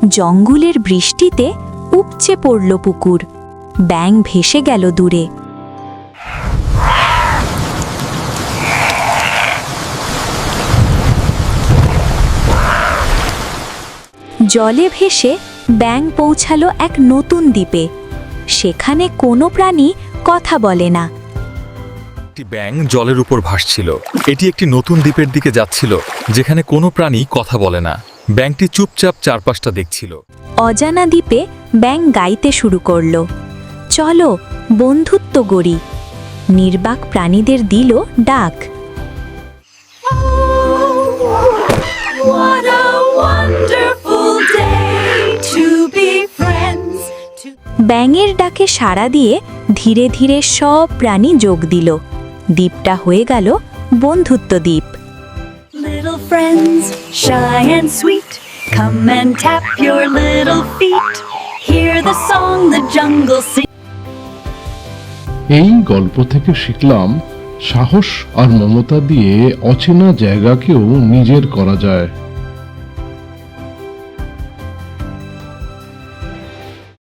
জঙ্গলের বৃষ্টিতে উপচে পড়ল পুকুর। ব্যাঙ ভেসে গেল দূরে। জলে ভেসে ব্যাঙ পৌঁছালো এক নতুন দ্বীপে। সেখানে কোনো প্রাণী কথা বলে না। একটি ব্যাঙ জলের উপর ভাসছিল। এটি একটি নতুন দ্বীপের দিকে যাচ্ছিল, যেখানে কোনো প্রাণী কথা বলে না। ব্যাঙটি চুপচাপ চারপাশটা দেখছিল। অজানা দ্বীপে ব্যাঙ গাইতে শুরু করল, চলো বন্ধুত্ব গড়ি। নির্বাক প্রাণীদের দিল ডাক। ব্যাঙের ডাকে সাড়া দিয়ে ধীরে ধীরে সব প্রাণী যোগ দিল। দ্বীপটা হয়ে গেল বন্ধুত্ব দ্বীপ। Little friends, shy and sweet, come and tap your little feet. Hear the song the jungle sings. এই গল্প থেকে শিখলাম, সাহস আর মমতা দিয়ে অচেনা জায়গাকেও নিজের করা যায়।